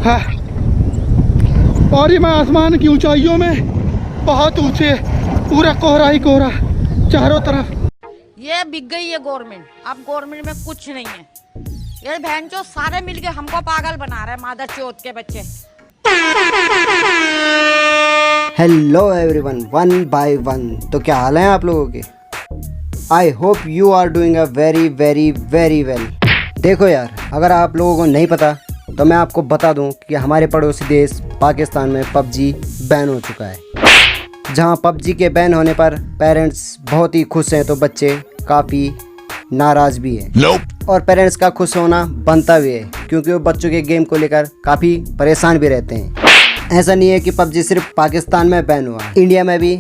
हाँ, और ये मैं आसमान की ऊंचाइयों में बहुत ऊंचे, पूरा कोहरा ही कोहरा चारों तरफ। ये बिक गई है गवर्नमेंट, अब गवर्नमेंट में कुछ नहीं है। ये बहन चो सारे मिलके हमको पागल बना रहे हैं, मादर चौथ के बच्चे। Hello everyone, one by one. तो क्या हाल है आप लोगों के? I hope you are doing a very very very well. देखो यार, अगर आप लोगों को नहीं पता तो मैं आपको बता दूं कि हमारे पड़ोसी देश पाकिस्तान में पबजी बैन हो चुका है। जहां पबजी के बैन होने पर पेरेंट्स बहुत ही खुश हैं तो बच्चे काफ़ी नाराज़ भी हैं। और पेरेंट्स का खुश होना बनता भी है, क्योंकि वो बच्चों के गेम को लेकर काफ़ी परेशान भी रहते हैं। ऐसा नहीं है कि पबजी सिर्फ पाकिस्तान में बैन हुआ, इंडिया में भी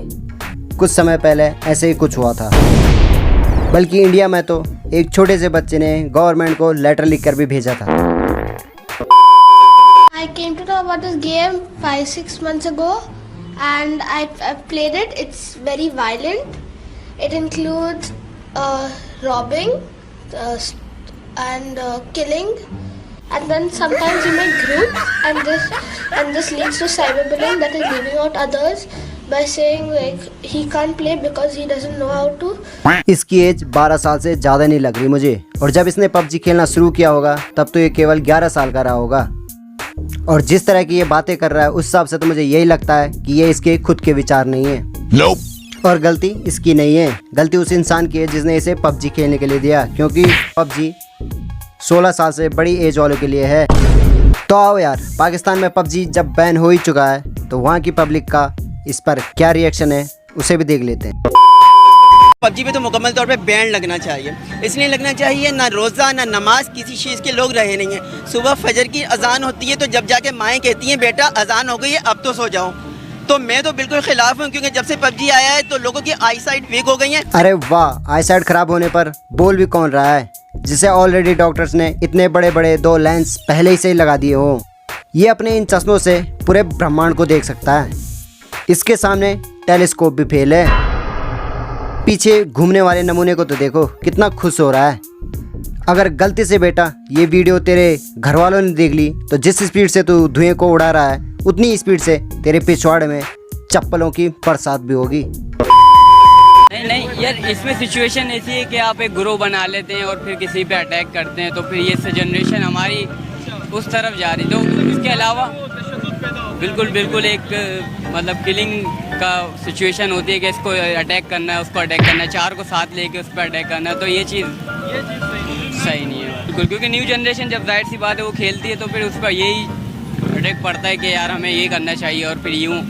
कुछ समय पहले ऐसे ही कुछ हुआ था। बल्कि इंडिया में तो एक छोटे से बच्चे ने गवर्नमेंट को लेटर लिखकर भी भेजा था। I came to know about this game 5-6 months ago and I played it. It's very violent. It includes robbing and killing, and then sometimes you make groups, and this leads to cyberbullying, that is leaving out others by saying like he can't play because he doesn't know how to. इसकी as 12 साल से ज़्यादा नहीं लग रही मुझे, और जब इसने पबजी खेलना शुरू किया होगा तब तो ये केवल 11 साल का रहा होगा। और जिस तरह की ये बातें कर रहा है उस हिसाब से तो मुझे यही लगता है कि ये इसके खुद के विचार नहीं है। और गलती इसकी नहीं है, गलती उस इंसान की है जिसने इसे पबजी खेलने के लिए दिया, क्योंकि पबजी 16 साल से बड़ी एज वालों के लिए है। तो आओ यार, पाकिस्तान में पबजी जब बैन हो ही चुका है तो वहाँ की पब्लिक का इस पर क्या रिएक्शन है उसे भी देख लेते हैं। पबजी पे तो मुकम्मल तौर पे बैन लगना चाहिए, इसलिए लगना चाहिए ना रोज़ा ना नमाज किसी चीज़ के लोग रहे नहीं हैं। सुबह फजर की अजान होती है तो जब जाके माएँ कहती हैं बेटा अजान हो गई है अब तो सो जाओ, तो मैं तो बिल्कुल खिलाफ हूँ, क्योंकि जब से पबजी आया है तो लोगों की आई साइट वीक हो गई है। अरे वाह, आई साइट खराब होने पर बोल भी कौन रहा है, जिसे ऑलरेडी डॉक्टर्स ने इतने बड़े बड़े 2 लेंस पहले ही से ही लगा दिए हो। ये अपने इन चश्मों से पूरे ब्रह्मांड को देख सकता है, इसके सामने टेलीस्कोप भी फेल है। पीछे घूमने वाले नमूने को तो देखो कितना खुश हो रहा है। अगर गलती से बेटा ये वीडियो तेरे घर वालों ने देख ली तो जिस स्पीड से तू धुएं को उड़ा रहा है उतनी स्पीड से तेरे पिछवाड़े में चप्पलों की बरसात भी होगी। नहीं यार, इसमें सिचुएशन ऐसी है कि आप एक ग्रुप बना लेते हैं और फिर किसी पे अटैक करते हैं, तो फिर ये जनरेशन हमारी उस तरफ जा रही। तो इसके अलावा बिल्कुल एक मतलब किलिंग का सिचुएशन होती है कि इसको अटैक करना है, उसको अटैक करना है, 4 को साथ लेके उस पर अटैक करना है, तो ये चीज़ सही नहीं है बिल्कुल। क्योंकि न्यू जनरेशन जब जाहिर सी बात है वो खेलती है तो फिर उस पर यही अटैक पड़ता है कि यार हमें ये करना चाहिए, और फिर यूँ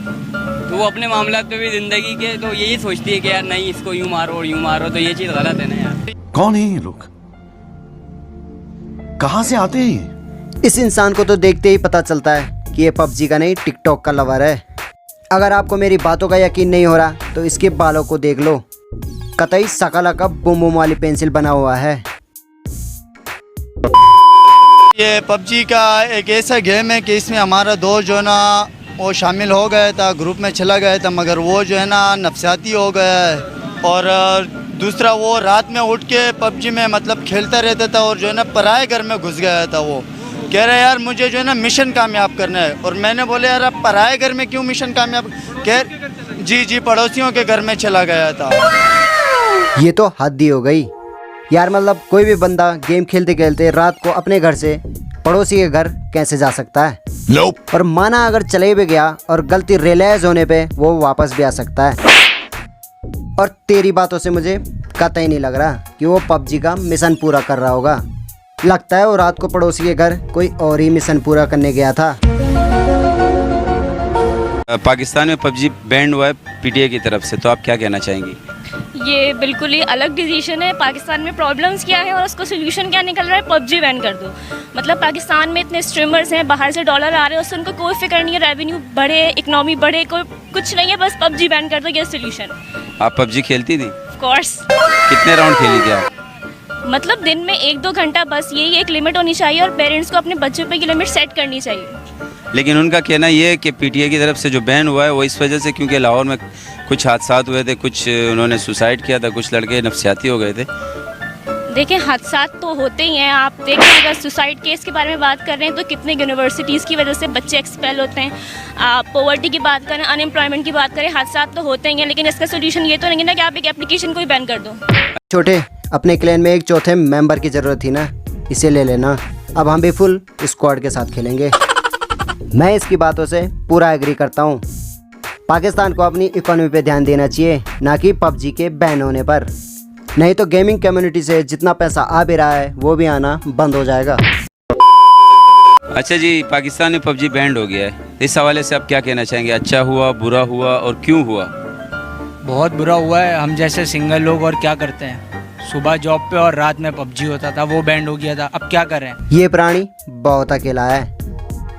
तो वो अपने मामलात पे भी ज़िंदगी के तो यही सोचती है कि यार नहीं इसको यूँ मारो और यूँ मारो, तो ये चीज़ गलत है ना यार। कौन है ये लोग, कहाँ से आते हैं? इस इंसान को तो देखते ही पता चलता है कि ये पबजी का नहीं टिकटॉक का लवर है। अगर आपको मेरी बातों का यकीन नहीं हो रहा तो इसके बालों को देख लो, कतई सकला का बूम बूम वाली पेंसिल बना हुआ है। ये पबजी का एक ऐसा गेम है कि इसमें हमारा दोस्त जो है ना वो शामिल हो गया था, ग्रुप में चला गया था, मगर वो जो है ना नफसियाती हो गया है। और दूसरा वो रात में उठ के पबजी में मतलब खेलता रहता था और जो है ना पराए घर में घुस गया था। वो कह रहा है यार मुझे जो है ना मिशन कामयाब करना है, और मैंने बोले यार आप पराए घर में क्यों मिशन कामयाब? कह जी पड़ोसियों के घर में चला गया था। ये तो हद ही हो गई यार, मतलब कोई भी बंदा गेम खेलते खेलते रात को अपने घर से पड़ोसी के घर कैसे जा सकता है? और माना अगर चले भी गया और गलती रियलाइज होने पे वो वापस भी आ सकता है। और तेरी बातों से मुझे कतई नहीं लग रहा कि वो पबजी का मिशन पूरा कर रहा होगा, लगता है वो रात को पड़ोसी के घर कोई और ही मिशन पूरा करने गया था। पाकिस्तान में पबजी बैंड हुआ है पीटीआई की तरफ से, तो आप क्या कहना चाहेंगी? ये बिल्कुल ही अलग डिसीजन है। पाकिस्तान में प्रॉब्लम्स क्या है और उसको सोल्यूशन क्या निकल रहा है, पबजी बैन कर दो। मतलब पाकिस्तान में इतने स्ट्रीमर्स हैं, बाहर से डॉलर आ रहे हैं, उससे उनको कोई फिक्र नहीं है, रेवेन्यू बढ़े, इकनॉमी बढ़े, कोई कुछ नहीं है, बस पबजी बैन कर दो, ये सोल्यूशन। आप पबजी खेलती थी? Of course. कितने राउंड खेली थी आप? मतलब दिन में 1-2 घंटा, बस यही एक लिमिट होनी चाहिए और पेरेंट्स को अपने बच्चों पे की लिमिट सेट करनी चाहिए। लेकिन उनका कहना ये है कि पीटीआई की तरफ से जो बैन हुआ है वो इस वजह से क्योंकि लाहौर में कुछ हादसात हुए थे, कुछ उन्होंने सुसाइड किया था, कुछ लड़के नफसियाती हो गए थे। देखिए हादसा तो होते ही हैं। आप देखें अगर सुसाइड केस के बारे में बात कर रहे हैं तो कितने यूनिवर्सिटीज़ की वजह से बच्चे एक्सपेल होते हैं। आप पॉवर्टी की बात करें, अनएम्प्लॉयमेंट की बात करें, हादसा तो होते ही हैं, लेकिन इसका सोल्यूशन ये तो नहीं है ना कि आप एक एप्लीकेशन को ही बैन कर दो। छोटे, अपने क्लैन में एक चौथे मेंबर की ज़रूरत थी ना, इसे ले लेना। अब हम भी फुल स्क्वाड के साथ खेलेंगे। मैं इसकी बातों से पूरा एग्री करता हूँ। पाकिस्तान को अपनी इकोनॉमी पे ध्यान देना चाहिए, ना कि पबजी के बैन होने पर। नहीं तो गेमिंग कम्युनिटी से जितना पैसा आ भी रहा है वो भी आना बंद हो जाएगा। अच्छा जी, पाकिस्तान में पबजी बैंड हो गया है, इस हवाले से आप क्या कहना चाहेंगे? अच्छा हुआ, बुरा हुआ और क्यों हुआ? बहुत बुरा हुआ है। हम जैसे सिंगल लोग और क्या करते हैं, सुबह जॉब पे और रात में पबजी होता था, वो बैंड हो गया था, अब क्या करें। ये प्राणी बहुत अकेला है।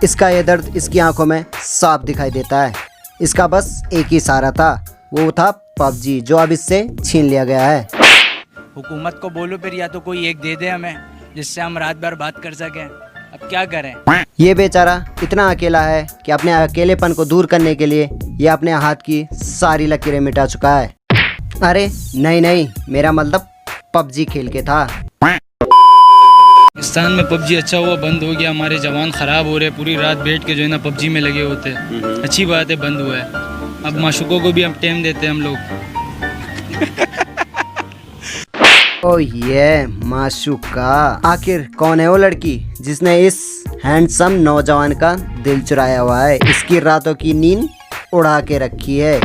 इसका ये दर्द इसकी आंखों में साफ दिखाई देता है। इसका बस एक ही सहारा था, वो था पबजी, जो अब इससे छीन लिया गया है। हुकूमत को बोलो फिर, या तो कोई एक दे दे हमें जिससे हम रात भर बात कर सकें। अब क्या करें। ये बेचारा इतना अकेला है कि अपने अकेलेपन को दूर करने के लिए ये अपने हाथ की सारी लकीरें मिटा चुका है। अरे नहीं, मेरा मतलब पबजी खेल के था। पाकिस्तान में पबजी अच्छा हुआ बंद हो गया, हमारे जवान ख़राब हो रहे, पूरी रात बैठ के जो है ना पबजी में लगे होते हैं। अच्छी बात है बंद हुआ है। अब माशूकों को भी हम टाइम देते हैं हम लोग। ओ ये माशूका, आखिर कौन है वो लड़की जिसने इस हैंडसम नौजवान का दिल चुराया हुआ है, इसकी रातों की नींद उड़ा के रखी है।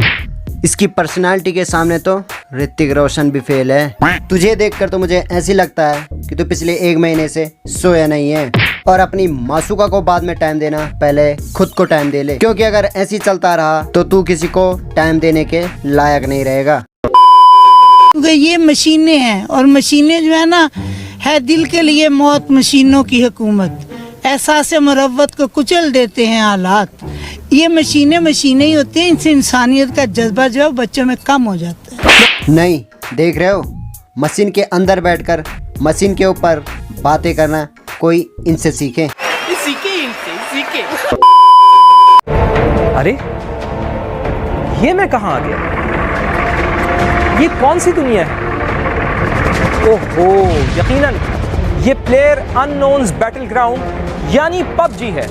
इसकी पर्सनालिटी के सामने तो ऋतिक रोशन भी फेल है। तुझे देखकर तो मुझे ऐसी लगता है कि तू पिछले 1 महीने से सोया नहीं है। और अपनी मासूका को बाद में टाइम देना, पहले खुद को टाइम दे ले, क्योंकि अगर ऐसी चलता रहा तो तू किसी को टाइम देने के लायक नहीं रहेगा। क्योंकि ये मशीनें हैं और मशीनें जो है ना है दिल के लिए मौत, मशीनों की हुकूमत। एहसास मुरव्वत को कुचल देते हैं हालात। ये मशीनें ही होती हैं, इनसे इंसानियत का जज्बा जो है बच्चों में कम हो जाता है। नहीं, देख रहे हो, मशीन के अंदर बैठकर मशीन के ऊपर बातें करना, कोई इनसे सीखे। सीखे। अरे ये मैं कहाँ आ गया? ये कौन सी दुनिया है? ओहो, यकीनन ये प्लेयर अननोन्स बैटल ग्राउंड यानी पबजी है।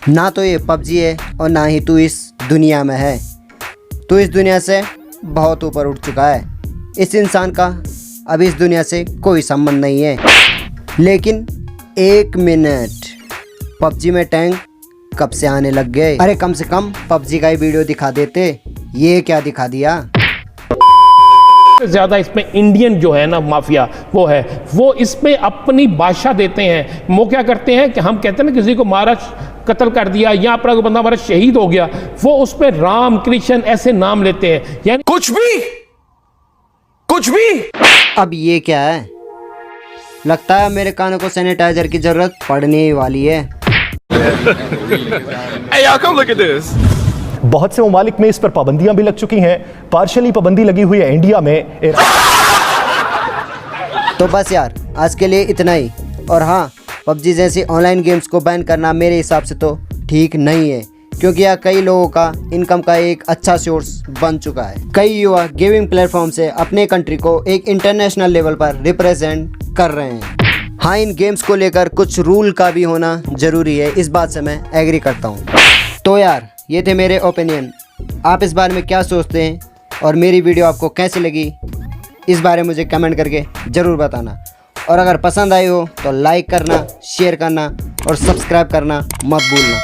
ना तो ये पबजी है और ना ही तू इस दुनिया में है। तू इस दुनिया से बहुत ऊपर उठ चुका है। इस इंसान का अब इस दुनिया से कोई संबंध नहीं है। लेकिन 1 मिनट, पबजी में टैंक कब से आने लग गए? अरे कम से कम पबजी का ही वीडियो दिखा देते, ये क्या दिखा दिया। ज़्यादा इसमें इंडियन जो है ना माफिया वो है, वो इसमें अपनी बादशाह देते हैं। वो क्या करते हैं कि हम कहते हैं ना किसी को मारा, कत्ल कर दिया, या अपना कोई बंदा हमारा शहीद हो गया, वो उसमें राम कृष्ण ऐसे नाम लेते हैं, यानी कुछ भी। अब ये क्या है? लगता है मेरे कानों को सैनिटाइजर की जरूरत पड़ने ही वाली है। Hey, y'all, come look at this. बहुत से ममालिक में इस पर पाबंदियां भी लग चुकी हैं। पार्शली पाबंदी लगी हुई है इंडिया में। तो बस यार, आज के लिए इतना ही। और हाँ, पबजी जैसी ऑनलाइन गेम्स को बैन करना मेरे हिसाब से तो ठीक नहीं है, क्योंकि यह कई लोगों का इनकम का एक अच्छा सोर्स बन चुका है। कई युवा गेमिंग प्लेटफॉर्म से अपने कंट्री को एक इंटरनेशनल लेवल पर रिप्रेजेंट कर रहे हैं। हाँ, इन गेम्स को लेकर कुछ रूल का भी होना ज़रूरी है, इस बात से मैं एग्री करता हूँ। तो यार, ये थे मेरे ओपिनियन। आप इस बारे में क्या सोचते हैं और मेरी वीडियो आपको कैसी लगी, इस बारे में मुझे कमेंट करके ज़रूर बताना। और अगर पसंद आई हो तो लाइक करना, शेयर करना और सब्सक्राइब करना मत भूलना।